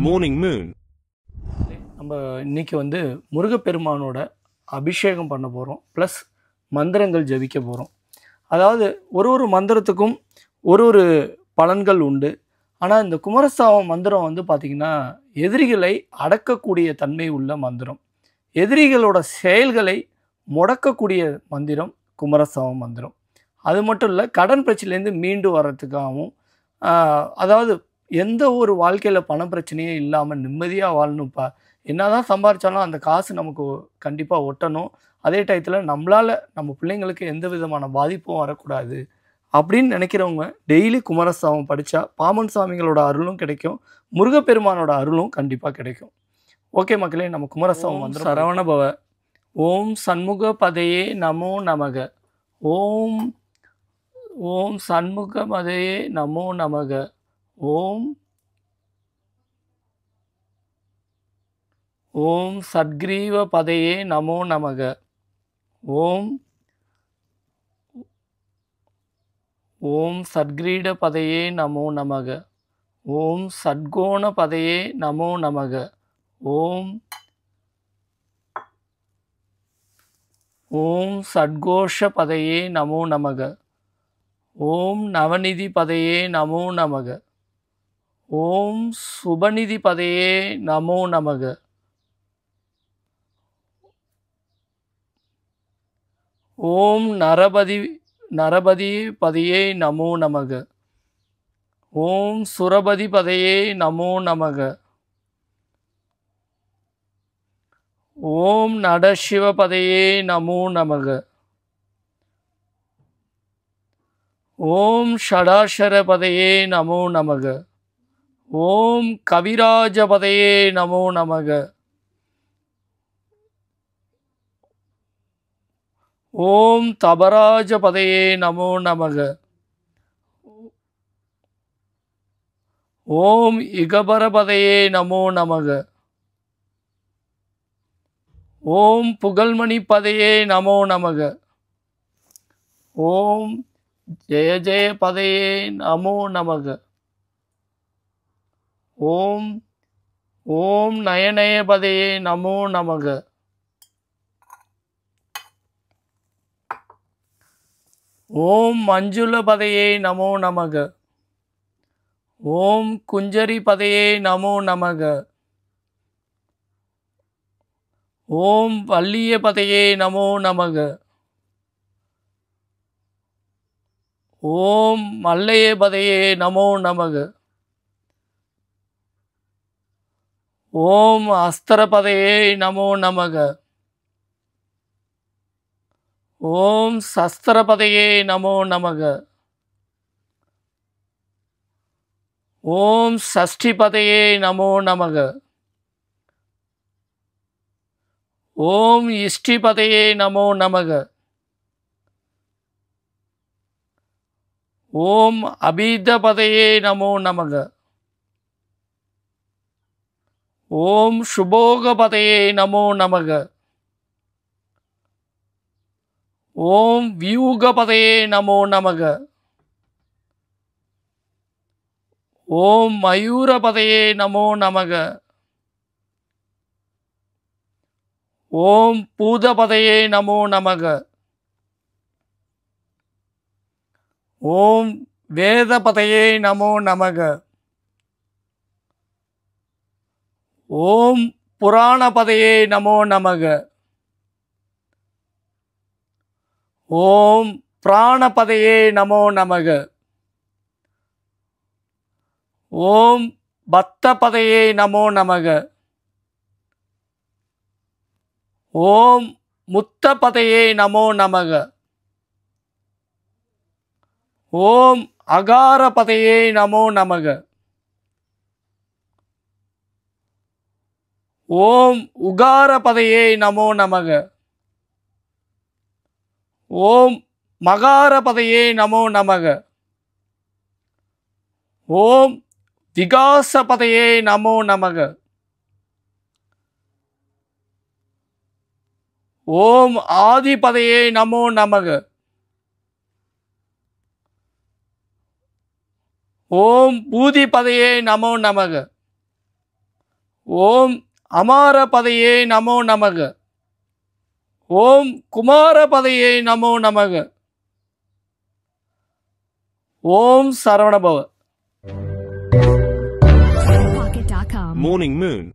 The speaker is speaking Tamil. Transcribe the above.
Morning Moon. நம்ம இன்னைக்கு வந்து முருகப்பெருமானோட அபிஷேகம் பண்ண போகிறோம், ப்ளஸ் மந்திரங்கள் ஜபிக்க போகிறோம். அதாவது ஒரு மந்திரத்துக்கும் ஒரு பலன்கள் உண்டு. ஆனால் இந்த குமாரசாமம் மந்திரம் வந்து பார்த்திங்கன்னா எதிரிகளை அடக்கக்கூடிய தன்மை உள்ள மந்திரம், எதிரிகளோட செயல்களை முடக்கக்கூடிய மந்திரம் குமாரசாமம் மந்திரம். அது மட்டும் இல்லை, கடன் பிரச்சனையிலேருந்து மீண்டு வர்றதுக்காகவும், அதாவது எந்த ஒரு வாழ்க்கையில் பண பிரச்சனையே இல்லாமல் நிம்மதியாக வாழணும்ப்பா, என்ன தான் சம்பாதிச்சாலும் அந்த காசு நமக்கு கண்டிப்பாக ஒட்டணும், அதே டயத்தில் நம்மளால் நம்ம பிள்ளைங்களுக்கு எந்த விதமான பாதிப்பும் வரக்கூடாது அப்படின்னு நினைக்கிறவங்க டெய்லி குமாரசாமம் படித்தா பாமன் சாமிகளோட அருளும் கிடைக்கும், முருகப்பெருமானோட அருளும் கண்டிப்பாக கிடைக்கும். ஓகே மக்களே, நம்ம குமாரசாமம் வந்து சரவணபவ. ஓம் சண்முக பதையே நமோ நமக. ஓம் ஓம் சண்முக பதையே நமோ நமக. ஓம் ஓம் சத்கிரீவ பதையே நமோ நமக. ஓம் ஓம் சத்கிரீட பதையே நமோ நமக. ஓம் சத்கோண பதையே நமோ நமக. ஓம் ஓம் சத்கோஷ பதையே நமோ நமக. ஓம் நவநிதி பதையே நமோ நமக. ஓம் சுபநிதி பதையே நமோ நமக. ஓம் நரபதி பதையே நமோ நமக. ஓம் சுரபதி பதையே நமோ நமக. ஓம் நடசிவ பதையே நமோ நமக. ஓம் ஷடாஷர பதையே நமோ நமக. ஓம் கவிராஜ பதையே நமோ நமக. ஓம் தபராஜ பதையே நமோ நமக. ஓம் இகபர பதையே நமோ நமக. ஓம் புகழ்மணி பதையே நமோ நமக. ஓம் ஜெய ஜெய பதையே நமோ நமக. ஓம் ஓம் நயநய பதையே நமோ நமக. ஓம் மஞ்சுள பதையே நமோ நமக. ஓம் குஞ்சரி பதையே நமோ நமக. ஓம் வல்லிய பதையே நமோ நமக. ஓம் மல்லைய பதையே நமோ நமக. ஓம் அஸ்தர பதையே நமோ நமக. ஓம் சஸ்திர பதையே நமோ நமக. ஓம் சஷ்டி பதையே நமோ நமக. ஓம் இஷ்டி பதையே நமோ நமக. ஓம் அபீத பதையே நமோ நமக. ஓம் சுபோக பதையே நமோ நமக. ஓம் வியூக பதையே நமோ நமக. ஓம் மயூர பதையே நமோ நமக. ஓம் பூத பதையே நமோ நமக. ஓம் வேத பதையே நமோ நமக. ஓம் புராண பதையே நமோ நமக. ஓம் பிராண பதையே நமோ நமக. ஓம் பத்த பதையே நமோ நமக. ஓம் முத்த பதையே நமோ நமக. ஓம் அகார பதையே நமோ நமக. ஓம் உகார பதையே நமோ நமக. ஓம் மகார பதையே நமோ நமக. ஓம் விகாச பதையே நமோ நமக. ஓம் ஆதி பதையே நமோ நமக. ஓம் பூதி பதையே நமோ நமக. ஓம் அமார பதையே நமோ நமக. ஓம் குமார பதையே நமோ நமக. ஓம் சரவணபவ. Morning Moon.